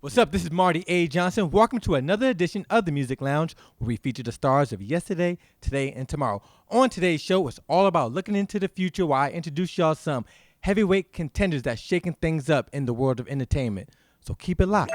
What's up? This is Marty A. Johnson. Welcome to another edition of the Music Lounge, where we feature the stars of yesterday, today, and tomorrow. On today's show, it's all about looking into the future while I introduce y'all some heavyweight contenders that's shaking things up in the world of entertainment. So keep it locked.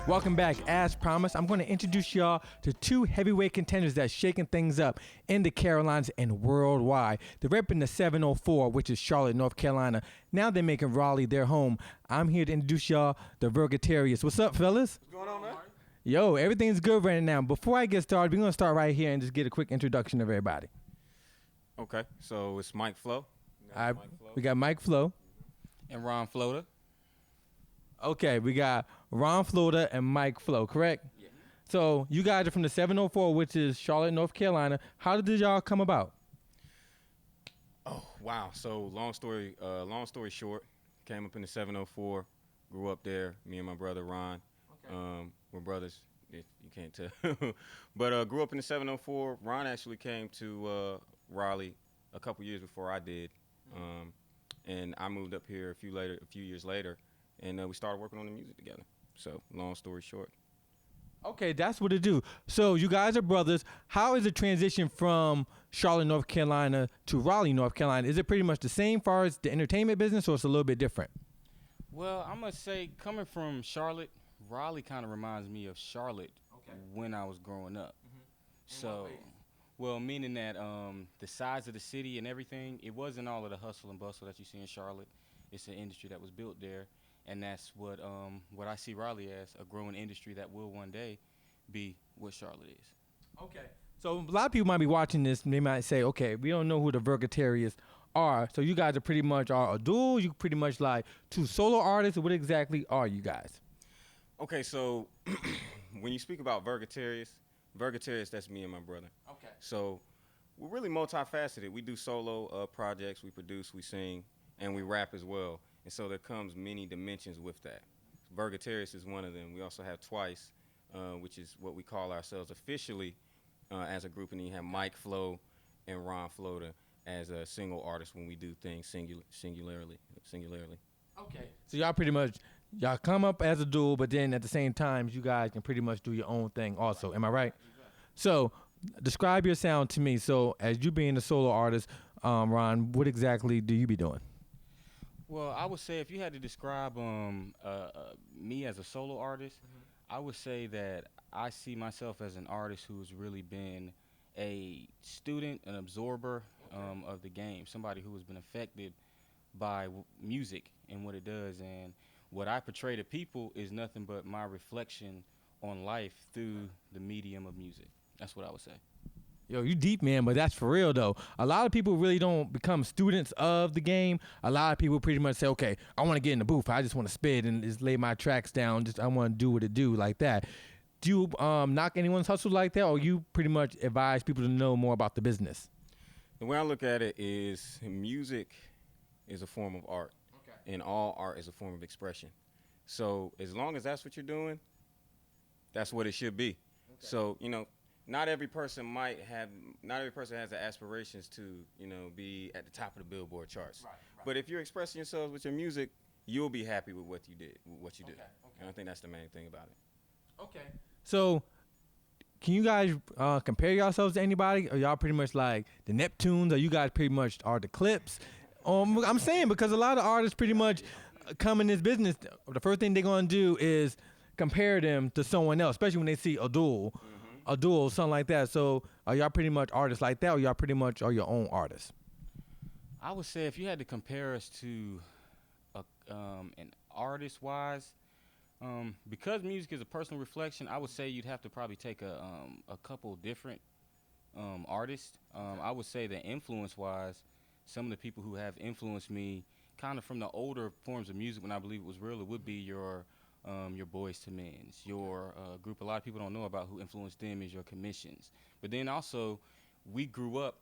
Welcome back. As promised, I'm going to introduce y'all to two heavyweight contenders that's shaking things up in the Carolinas and worldwide. They're repping the 704, which is Charlotte, North Carolina. Now they're making Raleigh their home. I'm here to introduce y'all the Vittarius. What's up, fellas? What's going on, man? Yo, everything's good right now. Before I get started, we're going to start right here and just get a quick introduction of everybody. Okay, so it's MicFlo. We got MicFlo. And Ron Floata. Okay, we got Ron Floata and MicFlo, correct? Yeah. So you guys are from the 704, which is Charlotte, North Carolina. How did y'all come about? Oh, wow. So long story short, came up in the 704, grew up there. Me and my brother Ron, we're brothers. If you can't tell, but grew up in the 704. Ron actually came to Raleigh a couple years before I did, and I moved up here a few years later, and we started working on the music together. So long story short. Okay, that's what it do. So you guys are brothers. How is the transition from Charlotte, North Carolina to Raleigh, North Carolina? Is it pretty much the same far as the entertainment business, or it's a little bit different? Well, I must say, coming from Charlotte, Raleigh kind of reminds me of Charlotte when I was growing up. So, well, meaning that the size of the city and everything, it wasn't all of the hustle and bustle that you see in Charlotte. It's an industry that was built there. And that's what I see Raleigh as, a growing industry that will one day be what Charlotte is. Okay. So a lot of people might be watching this, and they might say, okay, we don't know who the Vittarius are. So you guys are pretty much a duo? You pretty much like two solo artists? What exactly are you guys? Okay, so when you speak about Vittarius, that's me and my brother. Okay. So we're really multifaceted. We do solo projects, we produce, we sing, and we rap as well. And so there comes many dimensions with that. Vittarius is one of them. We also have Twice, which is what we call ourselves officially as a group. And then you have MicFlo and Ron Floata as a single artist when we do things singularly. Okay. So y'all pretty much, y'all come up as a duo, but then at the same time, you guys can pretty much do your own thing also. Am I right? So describe your sound to me. So as you being a solo artist, Ron, what exactly do you be doing? Well, I would say if you had to describe me as a solo artist, I would say that I see myself as an artist who's really been a student, an absorber of the game, somebody who has been affected by music and what it does. And what I portray to people is nothing but my reflection on life through the medium of music. That's what I would say. Yo, you deep, man, but that's for real, though. A lot of people really don't become students of the game. A lot of people pretty much say, okay, I want to get in the booth. I just want to spit and just lay my tracks down. I want to do what it do like that. Do you knock anyone's hustle like that, or you pretty much advise people to know more about the business? The way I look at it is music is a form of art, and all art is a form of expression. So as long as that's what you're doing, that's what it should be. So, not every person has the aspirations to, be at the top of the Billboard charts. Right. But if you're expressing yourselves with your music, you'll be happy with what you do. And I think that's the main thing about it. Okay. So can you guys compare yourselves to anybody? Are y'all pretty much like the Neptunes, or you guys pretty much are the Clips? I'm saying because a lot of artists pretty much come in this business, the first thing they're going to do is compare them to someone else, especially when they see a duel, something like that. So are y'all pretty much artists like that, or y'all pretty much are your own artists? I would say if you had to compare us to an artist-wise, because music is a personal reflection, I would say you'd have to probably take a couple different artists. I would say that influence-wise, some of the people who have influenced me kind of from the older forms of music when I believe it was real, it would be your your Boys to Men's, your group a lot of people don't know about who influenced them is your Commissions. But then also, we grew up,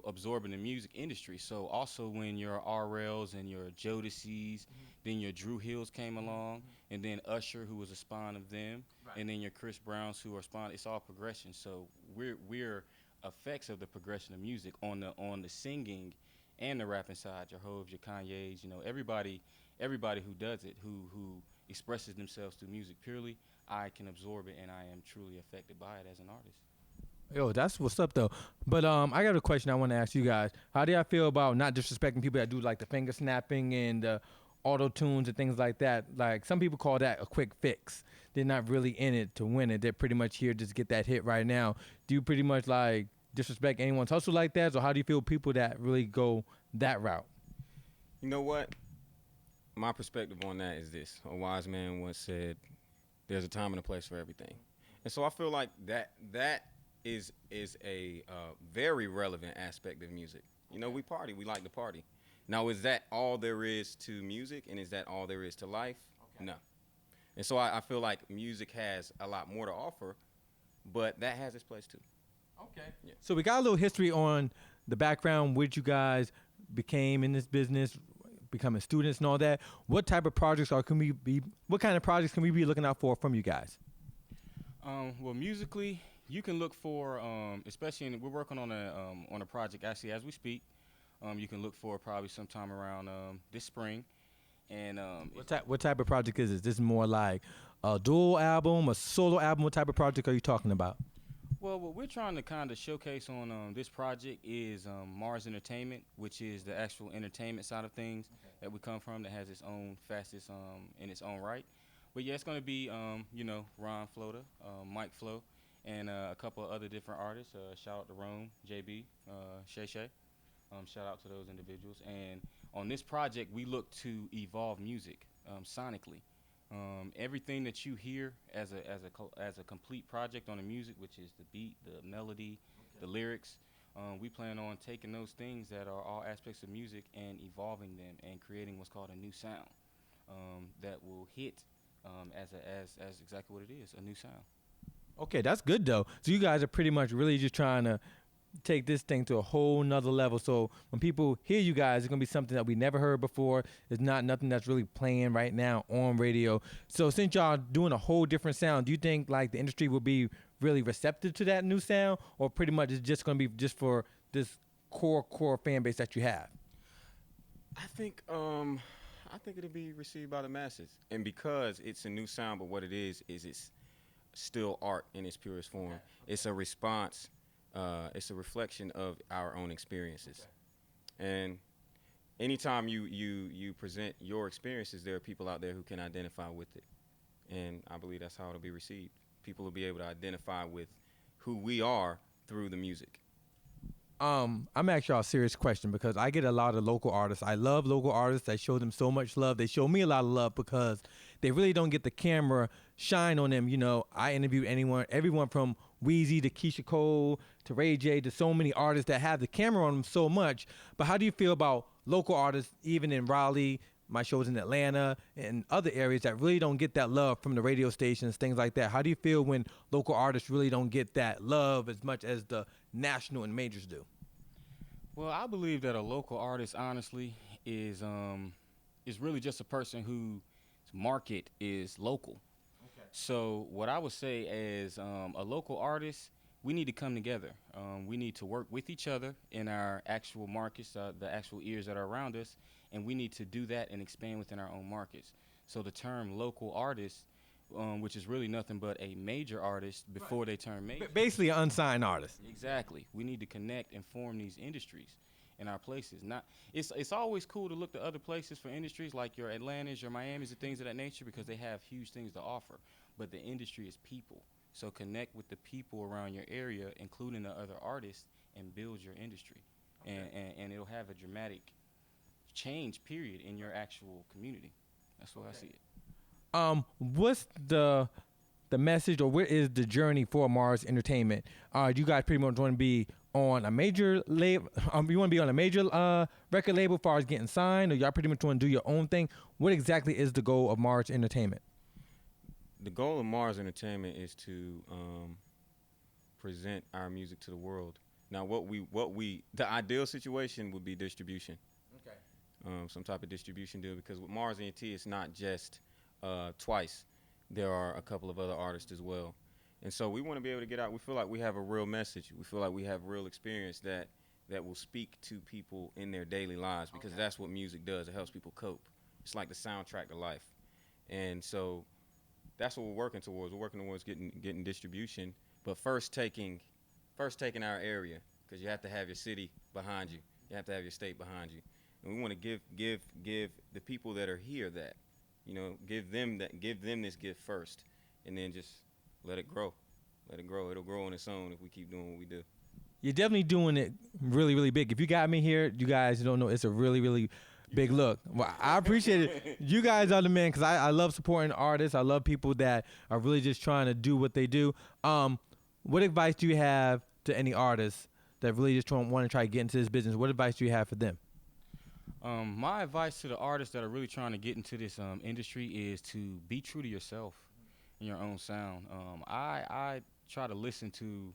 absorbing the music industry. So also when your RLs and your Jodeci's, then your Drew Hills came along, and then Usher, who was a spawn of them, and then your Chris Browns, who are spawn. It's all progression. So we're effects of the progression of music on the singing and the rapping side. Your Hoves, your Kanye's, everybody who does it, who expresses themselves through music purely, I can absorb it, and I am truly affected by it as an artist. Yo, that's what's up though. But I got a question I want to ask you guys. How do y'all feel about not disrespecting people that do like the finger snapping and the auto tunes and things like that? Like some people call that a quick fix. They're not really in it to win it. They're pretty much here just to get that hit right now. Do you pretty much like disrespect anyone's hustle like that, or how do you feel people that really go that route? You know what? My perspective on that is this. A wise man once said, there's a time and a place for everything. And so I feel like that is a very relevant aspect of music. We party. We like to party. Now, is that all there is to music, and is that all there is to life? Okay. No. And so I feel like music has a lot more to offer, but that has its place too. Okay. Yeah. So we got a little history on the background, which you guys became in this business, becoming students and all that. What type of projects what kind of projects can we be looking out for from you guys? Well, musically, you can look for, especially we're working on a project actually as we speak. You can look for probably sometime around this spring. And what type of project is this? This is more like a dual album, a solo album. What type of project are you talking about? Well, what we're trying to kind of showcase on this project is Mars Entertainment, which is the actual entertainment side of things that we come from, that has its own facets in its own right. But yeah, it's going to be, Ron Floata, MicFlo, and a couple of other different artists. Shout out to Rome, JB, Shay Shay. Shout out to those individuals. And on this project, we look to evolve music sonically. Everything that you hear as a complete project on the music, which is the beat, the melody, the lyrics, we plan on taking those things that are all aspects of music and evolving them and creating what's called a new sound that will hit as exactly what it is, a new sound. Okay, that's good though. So you guys are pretty much really just trying to take this thing to a whole nother level. So when people hear you guys, it's gonna be something that we never heard before. It's not nothing that's really playing right now on radio. So since y'all doing a whole different sound, do you think like the industry will be really receptive to that new sound, or pretty much it's just gonna be just for this core fan base that you have? I think it'll be received by the masses, and because it's a new sound, but what it is it's still art in its purest form. Okay. It's a response. It's a reflection of our own experiences. Okay. And anytime you present your experiences, there are people out there who can identify with it. And I believe that's how it'll be received. People will be able to identify with who we are through the music. I'm asking y'all a serious question because I get a lot of local artists. I love local artists. I show them so much love. They show me a lot of love because they really don't get the camera shine on them. I interview everyone from Weezy to Keisha Cole to Ray J to so many artists that have the camera on them so much. But how do you feel about local artists, even in Raleigh, my shows in Atlanta and other areas that really don't get that love from the radio stations, things like that? How do you feel when local artists really don't get that love as much as the national and majors do? Well, I believe that a local artist, honestly, is really just a person whose market is local. Okay. So what I would say is a local artist, we need to come together. We need to work with each other in our actual markets, the actual ears that are around us, and we need to do that and expand within our own markets. So the term local artist, which is really nothing but a major artist before they turn major. Basically an unsigned artist. Exactly. We need to connect and form these industries in our places. It's always cool to look to other places for industries like your Atlantas, your Miamis, and things of that nature because they have huge things to offer. But the industry is people. So connect with the people around your area, including the other artists, and build your industry. Okay. And it'll have a dramatic change, period, in your actual community. That's what I see it. What's the message, or what is the journey for Mars Entertainment? You guys pretty much want to be on a major label? You want to be on a major record label as far as getting signed, or y'all pretty much want to do your own thing? What exactly is the goal of Mars Entertainment? the goal of Mars Entertainment is to present our music to the world. Now, the ideal situation would be distribution. Okay. Some type of distribution deal, because with Mars ENT, it's not just Twice. There are a couple of other artists as well. And so we want to be able to get out. We feel like we have a real message. We feel like we have real experience that will speak to people in their daily lives, because that's what music does. It helps people cope. It's like the soundtrack to life. And so that's what we're working towards. We're working towards getting distribution, but first taking our area, because you have to have your city behind you. You have to have your state behind you. And we want to give the people that are here that, give them this gift first, and then just let it grow. Let it grow. It'll grow on its own if we keep doing what we do. You're definitely doing it really, really big. If you got me here, you guys don't know, it's a really, really big look. Well, I appreciate it. You guys are the man, because I love supporting artists. I love people that are really just trying to do what they do. What advice do you have to any artists that really just want to try to get into this business? What advice do you have for them? My advice to the artists that are really trying to get into this industry is to be true to yourself and your own sound. I try to listen to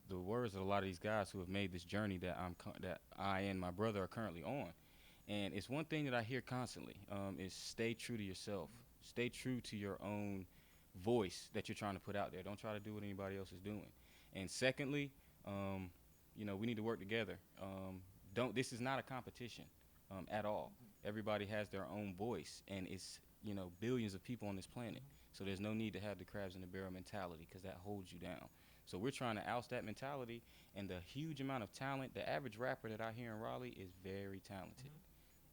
the words of a lot of these guys who have made this journey that I and my brother are currently on. And it's one thing that I hear constantly, is stay true to yourself. Stay true to your own voice that you're trying to put out there. Don't try to do what anybody else is doing. And secondly, we need to work together. This is not a competition at all. Everybody has their own voice, and it's, billions of people on this planet. So there's no need to have the crabs in the barrel mentality, because that holds you down. So we're trying to oust that mentality, and the huge amount of talent. The average rapper that I hear in Raleigh is very talented.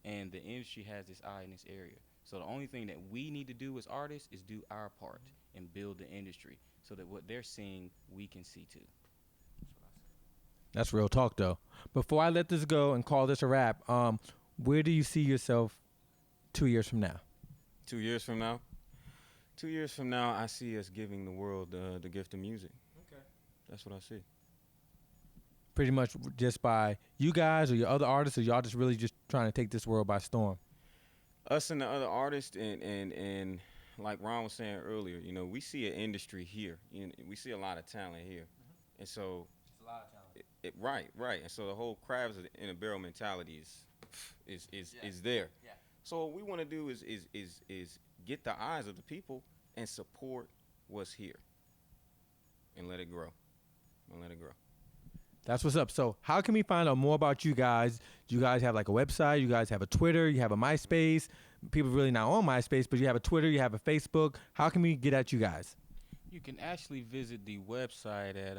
And the industry has this eye in this area. So the only thing that we need to do as artists is do our part and build the industry, so that what they're seeing, we can see too. That's real talk, though. Before I let this go and call this a wrap, where do you see yourself 2 years from now? 2 years from now? 2 years from now, I see us giving the world the gift of music. Okay. That's what I see. Pretty much just by you guys or your other artists, or y'all just really just trying to take this world by storm? Us and the other artists, and like Ron was saying earlier, we see an industry here. We see a lot of talent here. Mm-hmm. And so it's a lot of talent. Right. And so the whole crabs in a barrel mentality is there. Yeah. So what we want to do is get the eyes of the people and support what's here, and let it grow. That's what's up. So how can we find out more about you guys? Do you guys have like a website? You guys have a Twitter? You have a MySpace? People really not on MySpace, but you have a Twitter, you have a Facebook. How can we get at you guys? You can actually visit the website at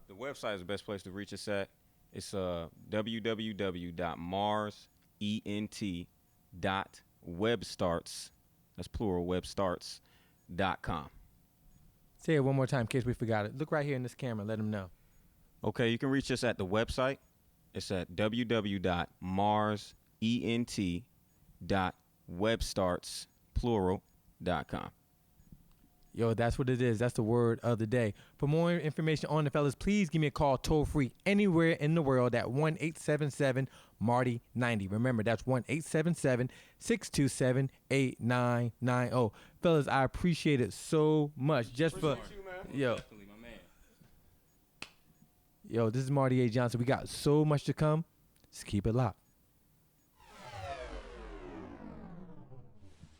the website is the best place to reach us at. It's www.marsent.webstarts. That's plural, webstarts.com. Say it one more time in case we forgot it. Look right here in this camera. Let them know. Okay, you can reach us at the website. It's at www.marsent.webstarts.com. Yo, that's what it is. That's the word of the day. For more information on the fellas, please give me a call toll free anywhere in the world at 1-877-MARTY-90. Remember, that's 1-877-627-8990. Fellas, I appreciate it so much. Appreciate you, man. Yo. Definitely, my man. Yo, this is Marty A. Johnson. We got so much to come. Just keep it locked.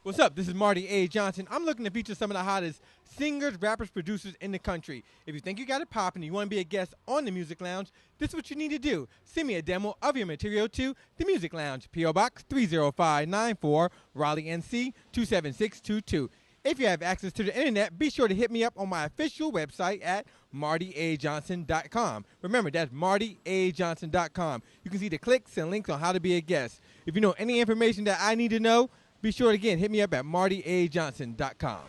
What's up? This is Marty A. Johnson. I'm looking to feature some of the hottest singers, rappers, producers in the country. If you think you got it popping and you want to be a guest on the Music Lounge, this is what you need to do. Send me a demo of your material to the Music Lounge, P.O. Box 30594, Raleigh, NC 27622. If you have access to the internet, be sure to hit me up on my official website at martyajohnson.com. Remember, that's martyajohnson.com. You can see the clicks and links on how to be a guest. If you know any information that I need to know, be sure to, again, hit me up at martyajohnson.com.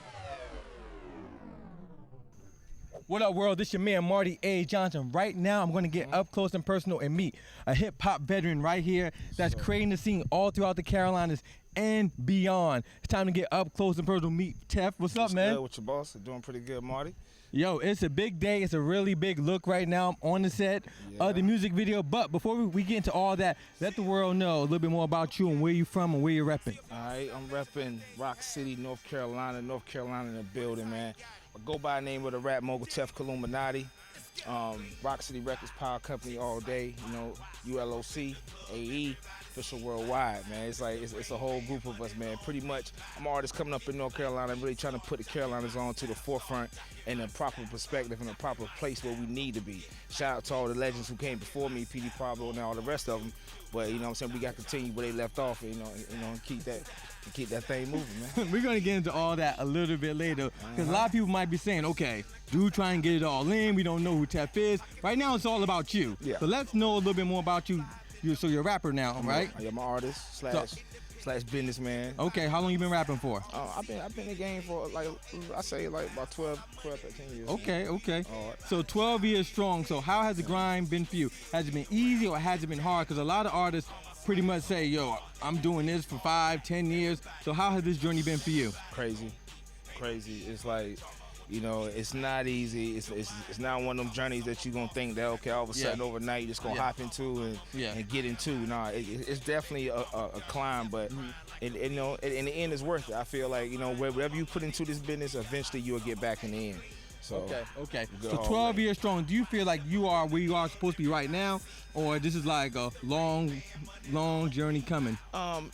What up, world? This your man, Marty A. Johnson. Right now, I'm going to get up close and personal and meet a hip-hop veteran right here that's creating the scene all throughout the Carolinas and beyond. It's time to get up close and personal, meet Tef. What's up, man? Good with your boss? Doing pretty good, Marty. Yo, it's a big day. It's a really big look right now. I'm on the set of the music video. But before we get into all that, let the world know a little bit more about you and where you from and where you're repping. All right, I'm repping Rock City, North Carolina in the building, man. I go by the name of the rap mogul Tef Kaluminoti. Rock City Records Power Company all day, you know, ULOC, AE, official worldwide, man. It's like, it's a whole group of us, man. Pretty much, I'm artists coming up in North Carolina, really trying to put the Carolinas on to the forefront in a proper perspective, in a proper place where we need to be. Shout out to all the legends who came before me, PD Pablo and all the rest of them. But, you know what I'm saying, we got to continue where they left off, and, and keep that thing moving, man. We're going to get into all that a little bit later, because a lot of people might be saying, okay, dude try and get it all in. We don't know who Tef is. Right now, it's all about you. Yeah. So let's know a little bit more about you. So you're a rapper now, right? I am an artist slash businessman. Okay, how long you been rapping for? I've been in the game for like about 12, 13 years. Okay. All right. So 12 years strong. So how has the grind been for you? Has it been easy or has it been hard? Because a lot of artists pretty much say, yo, I'm doing this for 5, 10 years. So how has this journey been for you? Crazy. It's like, you know, it's not easy. It's not one of them journeys that you're going to think that, okay, all of a sudden overnight you're just going to hop into and get into. Nah, it's definitely a climb, but you know, in the end, it's worth it. I feel like, you know, whatever you put into this business, eventually you'll get back in the end. So, okay. So 12 years strong. Do you feel like you are where you are supposed to be right now, or this is like a long journey coming?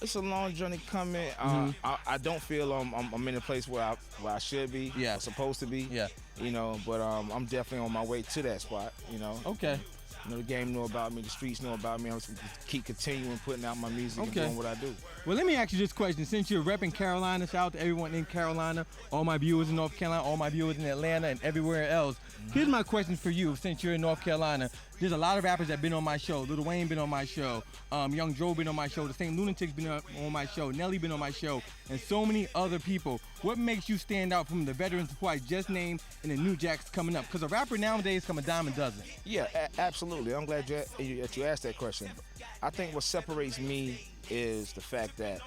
It's a long journey coming. I don't feel I'm in a place where I should be. Yeah. I'm supposed to be. Yeah. You know, but I'm definitely on my way to that spot. You know. Okay. You know, the game know about me, the streets know about me. I'm just keep continuing putting out my music and doing what I do. Well, let me ask you this question. Since you're repping Carolina, shout out to everyone in Carolina, all my viewers in North Carolina, all my viewers in Atlanta and everywhere else. Here's my question for you. Since you're in North Carolina, there's a lot of rappers that been on my show. Lil Wayne been on my show. Young Joe been on my show. The St. Lunatics been on my show. Nelly been on my show. And so many other people. What makes you stand out from the veterans who I just named and the new jacks coming up? Because a rapper nowadays come a dime a dozen. Yeah, absolutely. I'm glad you asked that question. I think what separates me is the fact that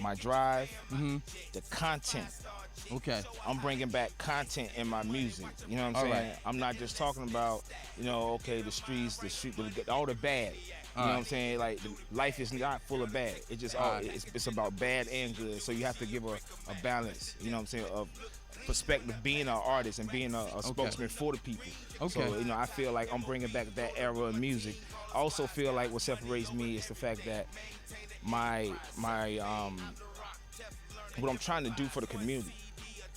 my drive, the content. Okay. I'm bringing back content in my music. You know what I'm saying? Right. I'm not just talking about, you know, okay, the streets, all the bad. You know what I'm saying? Like, life is not full of bad. It's just it's about bad and good. So you have to give a balance, you know what I'm saying, of perspective, being an artist and being a spokesman for the people. Okay. So, you know, I feel like I'm bringing back that era of music. I also feel like what separates me is the fact that my what I'm trying to do for the community,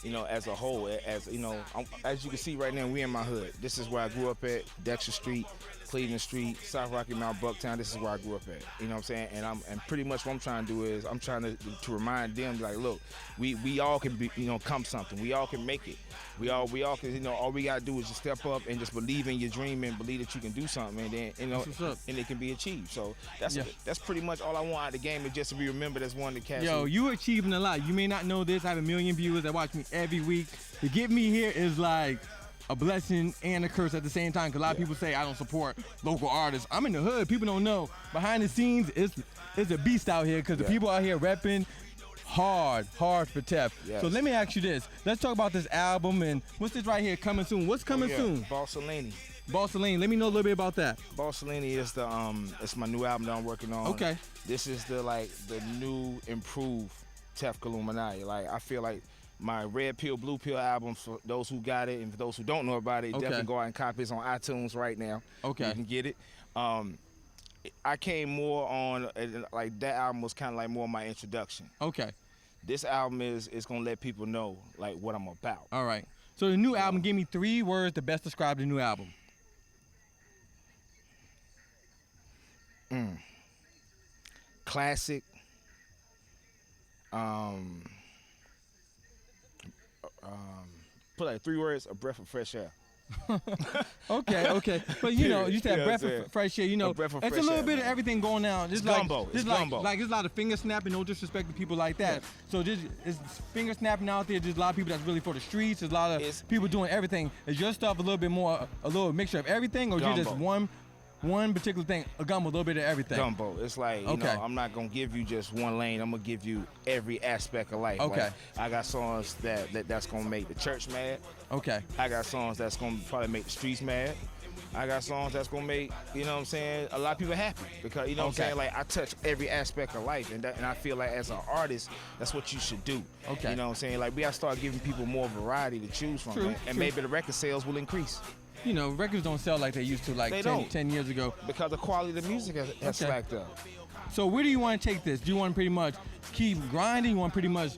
you know, as a whole, as you know, as you can see right now, we in my hood. This is where I grew up at, Dexter Street, Cleveland Street, South Rocky Mount, Bucktown. This is where I grew up at. You know what I'm saying? And pretty much what I'm trying to do is I'm trying to remind them, like, look, we all can be, you know, come something. We all can make it. We all can, you know, all we gotta do is just step up and just believe in your dream and believe that you can do something, and then, you know, and it can be achieved. So that's pretty much all I want out of the game, is just to be remembered as one of the cats. Yo, you achieving a lot. You may not know this. I have 1 million viewers that watch me every week. To get me here is like a blessing and a curse at the same time, because a lot of people say I don't support local artists. I'm in the hood. People don't know. Behind the scenes, it's a beast out here, because the people out here repping hard for Tef. Yes. So let me ask you this. Let's talk about this album, and what's this right here coming soon? What's coming soon? Bossalini. Bossalini. Let me know a little bit about that. Bossalini is it's my new album that I'm working on. Okay. This is the new improved Tef Kaluminoti. Like, I feel like my Red Pill, Blue Pill album, for those who got it and for those who don't know about it, definitely go out and copy it on iTunes right now. Okay. You can get it. I came more on, like, that album was kind of like more my introduction. Okay. This album is going to let people know, like, what I'm about. All right. So the new album, give me 3 words to best describe the new album. Classic. Put like 3 words: a breath of fresh air. Okay. But you know, you said breath of fresh air. You know, breath of it's fresh a little air, bit man. of everything going on. It's gumbo. It's gumbo. Like there's a lot of finger snapping. No disrespect to people like that. So it's finger snapping out there. There's a lot of people that's really for the streets. There's a lot of people doing everything. Is your stuff a little bit more, a little mixture of everything, or you just one one particular thing, a gumbo, a little bit of everything. Gumbo. It's like, you know, I'm not gonna give you just one lane. I'm gonna give you every aspect of life. Okay. Like, I got songs that's gonna make the church mad. Okay. I got songs that's gonna probably make the streets mad. I got songs that's gonna make, you know what I'm saying, a lot of people happy because, you know what I'm saying, like I touch every aspect of life, and I feel like as an artist, that's what you should do. Okay. You know what I'm saying, like we gotta start giving people more variety to choose from, True, man. And maybe the record sales will increase. You know, records don't sell like they used to like 10 years ago. Because the quality of the music has slacked up. So where do you want to take this? Do you want to pretty much keep grinding? You want to pretty much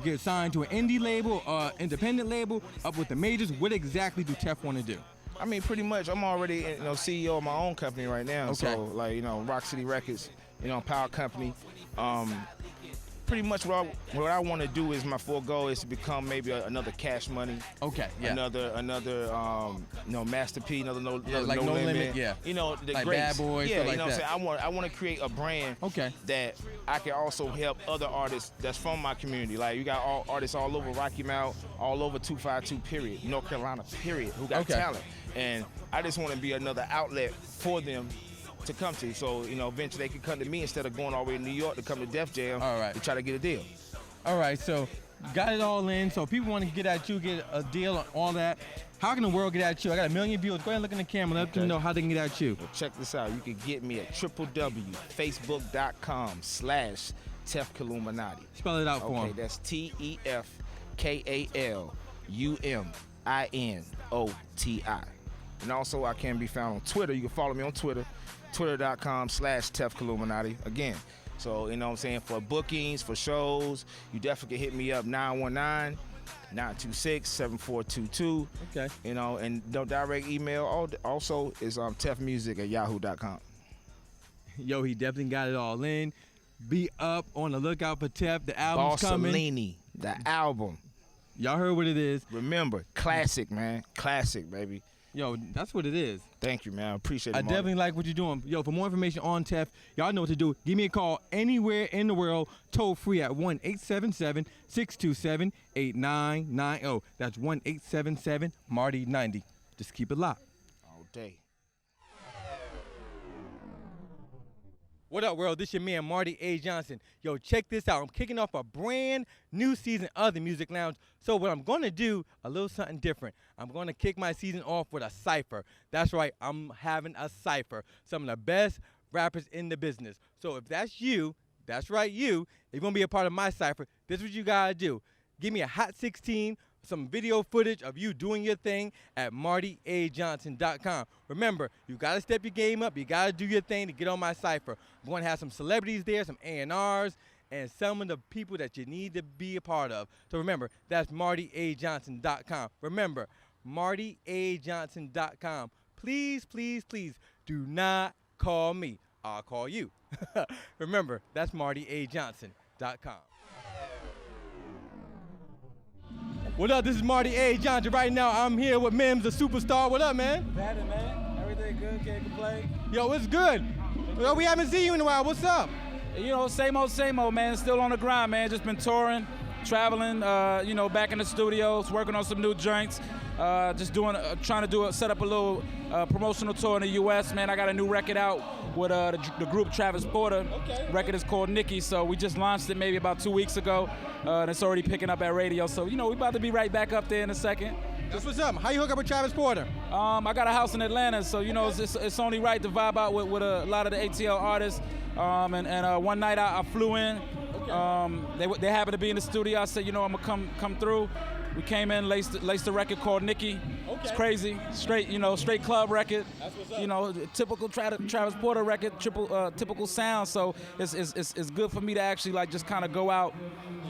get signed to an indie label, independent label, up with the majors? What exactly do Tef want to do? I mean, pretty much, I'm already, you know, CEO of my own company right now. Okay. So, like, you know, Rock City Records, you know, power company. Pretty much what I want to do is my full goal is to become maybe another Cash Money. Okay. Yeah. Another you know, Master P, another no like No Limit. Yeah. You know, the like greats. Bad Boys. Yeah, like you know that. what I'm saying. I want to create a brand. Okay. That I can also help other artists that's from my community. Like you got artists all over Rocky Mount, all over 252 period, North Carolina period, who got talent. And I just want to be another outlet for them to come to. So, you know, eventually they can come to me instead of going all the way to New York to come to Def Jam to try to get a deal. All right, so got it all in. So if people want to get at you, get a deal on all that, how can the world get at you? I got 1 million viewers. Go ahead and look in the camera. Let them know how they can get at you. Well, check this out. You can get me at www.facebook.com/Tef Kaluminoti. Spell it out for Okay, them. that's TefKaluminoti. And also, I can be found on Twitter. You can follow me on Twitter, twitter.com/Tef Kaluminoti. Again, so, you know what I'm saying, for bookings, for shows, you definitely can hit me up, 919-926-7422. Okay. You know, and no direct email. Also, is tefmusic@yahoo.com. Yo, he definitely got it all in. Be up on the lookout for Tef. The album's coming. Bossellini, the album. Y'all heard what it is. Remember, classic, man. Classic, baby. Yo, that's what it is. Thank you, man. I appreciate it. I definitely like what you're doing. Yo, for more information on Tef, y'all know what to do. Give me a call anywhere in the world, toll free at 1-877-627-8990. That's 1-877-MARTY90. Just keep it locked. All day. What up, world? This your man, Marty A. Johnson. Yo, check this out. I'm kicking off a brand new season of the Music Lounge. So what I'm going to do, a little something different. I'm going to kick my season off with a Cipher. That's right, I'm having a Cipher. Some of the best rappers in the business. So if that's you, that's right, you're going to be a part of my Cipher, this is what you got to do. Give me a Hot 16, some video footage of you doing your thing at MartyAJohnson.com. Remember, you got to step your game up. You got to do your thing to get on my Cipher. I'm going to have some celebrities there, some A&Rs, and some of the people that you need to be a part of. So remember, that's MartyAJohnson.com. Remember, MartyAJohnson.com. Please, please, please do not call me. I'll call you. Remember, that's MartyAJohnson.com. What up? This is Marty A. Johnson. Right now, I'm here with Mims, the superstar. What up, man? Better, man. Everything good. Can't complain. Yo, it's good. Yo, we haven't seen you in a while. What's up? You know, same old, man. Still on the grind, man. Just been touring, traveling, you know, back in the studios, working on some new joints. Just doing, trying to set up a little promotional tour in the U.S., man. I got a new record out with the group Travis Porter. Okay. Record is called Nikki, so we just launched it maybe about 2 weeks ago. And it's already picking up at radio, so, you know, we about to be right back up there in a second. That's what's up. How you hook up with Travis Porter? I got a house in Atlanta, so, you know, it's only right to vibe out with a lot of the ATL artists. And one night I flew in. Okay. They happened to be in the studio. I said, you know, I'm gonna come through. We came in, laced the record called Nikki. Okay. It's crazy, straight club record. That's what's up. You know, typical Travis Porter record, typical sound. So it's good for me to actually like just kind of go out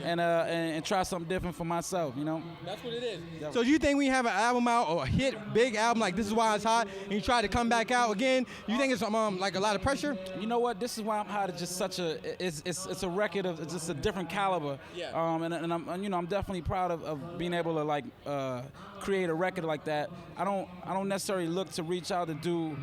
and try something different for myself. You know. That's what it is. So do you think we have an album out or a big album like This Is Why It's Hot, and you try to come back out again? You think it's like a lot of pressure? You know what? This Is Why I'm Hot is just such it's a record of it's just a different caliber. Yeah. And I'm definitely proud of being able to like create a record like that. I don't necessarily look to reach out to do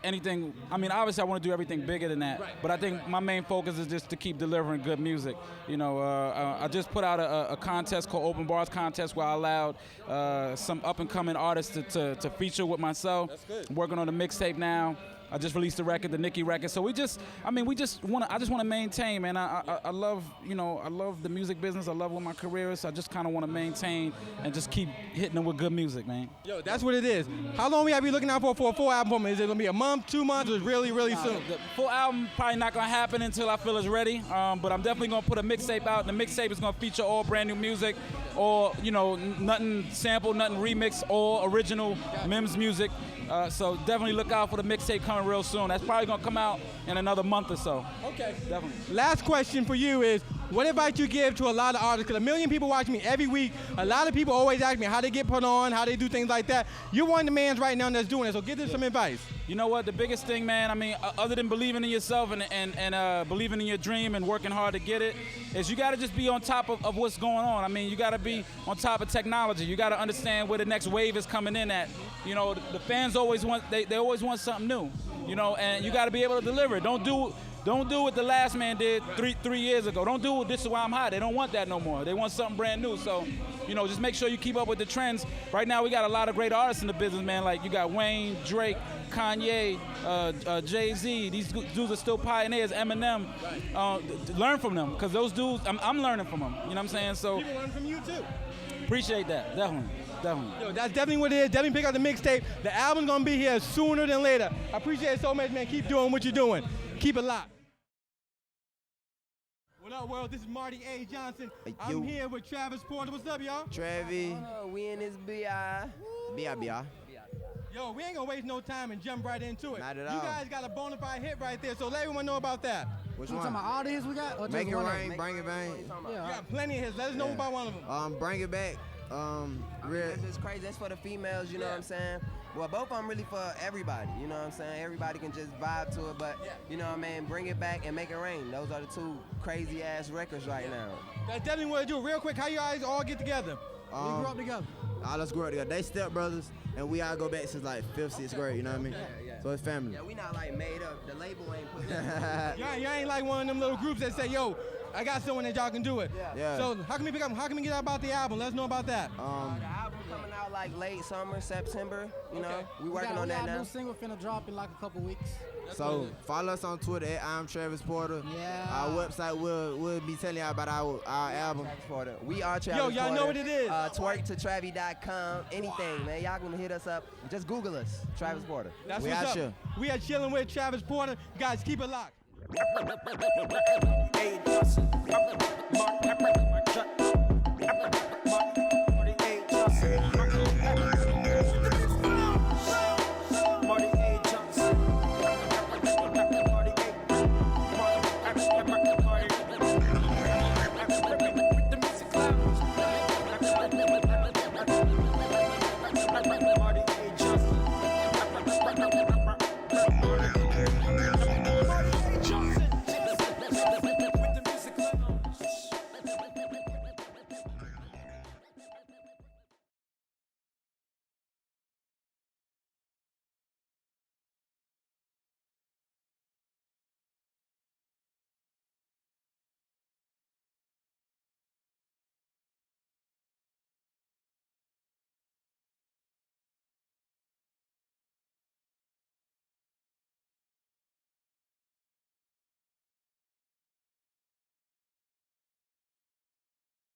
anything. I mean, obviously I want to do everything bigger than that. Right. But I think my main focus is just to keep delivering good music. You know, I just put out a contest called Open Bars Contest where I allowed some up-and-coming artists to feature with myself. That's good. I'm working on a mixtape now. I just released the record, the Nicki record. So I just want to maintain, man. I love, I love the music business. I love what my career is. So I just kind of want to maintain and just keep hitting them with good music, man. Yo, that's what it is. How long we have to be looking out for a full album? Is it gonna be a month, 2 months, or is it really, really soon? The full album probably not gonna happen until I feel it's ready. But I'm definitely gonna put a mixtape out. The mixtape is gonna feature all brand new music, or nothing sampled, nothing remixed, all original Mims music. So definitely look out for the mixtape coming real soon. That's probably gonna come out in another month or so. Okay. Definitely. Last question for you is, what advice you give to a lot of artists? Because 1 million people watch me every week. A lot of people always ask me how they get put on, how they do things like that. You're one of the mans right now that's doing it, so give them some advice. You know what? The biggest thing, man, I mean, other than believing in yourself and believing in your dream and working hard to get it, is you got to just be on top of what's going on. I mean, you got to be on top of technology. You got to understand where the next wave is coming in at. The fans always want, they always want something new, and you got to be able to deliver it. Don't do what the last man did three years ago. Don't do This Is Why I'm Hot. They don't want that no more. They want something brand new. So, just make sure you keep up with the trends. Right now, we got a lot of great artists in the business, man. Like, you got Wayne, Drake, Kanye, Jay-Z. These dudes are still pioneers. Eminem. Learn from them, because those dudes, I'm learning from them. You know what I'm saying? So People learn from you, too. appreciate that. Definitely. Yo, that's definitely what it is. Definitely pick up the mixtape. The album's going to be here sooner than later. I appreciate it so much, man. Keep doing what you're doing. Keep it locked. What up, world? This is Marty A. Johnson. I'm here with Travis Porter. What's up, y'all? Trevi. We in this B.I. B.I. Yo, we ain't gonna waste no time and jump right into it. Not at You all. guys got a bona fide hit right there, so let everyone know about that. Which You one? talking about all the hits we got? Or just Make it one of rain, them? bring it bang. You got plenty of hits. Let us know about one of them. Bring it back. That's just crazy. That's for the females, you know what I'm saying? Well, both of them really for everybody, you know what I'm saying? Everybody can just vibe to it, but, you know what I mean? Bring it back and make it rain. Those are the two crazy-ass records right now. That's definitely what I do. Real quick, how you guys all get together? We grew up together. All us grew up together. They step brothers, and we all go back since like 5th, 6th grade. You know what I mean? So it's family. Yeah, we not like made up. The label ain't put that. Y'all ain't like one of them little groups that say, yo, I got someone that y'all can do it. Yeah. So how can we pick up? How can we get out about the album? Let us know about that. The album coming out like late summer, September, you know? We working on that We got a now. new single finna drop in like a couple weeks. So follow us on Twitter at I'm Travis Porter. Yeah. Our website will be telling y'all about our album. Travis Porter. We are Travis Yo, Porter. y'all know what it is. Twerktotravy.com. Anything, man. Y'all can hit us up. Just Google us, Travis Porter. That's We what's out up. here. We are chilling with Travis Porter. Guys, keep it locked. Hey, Johnson.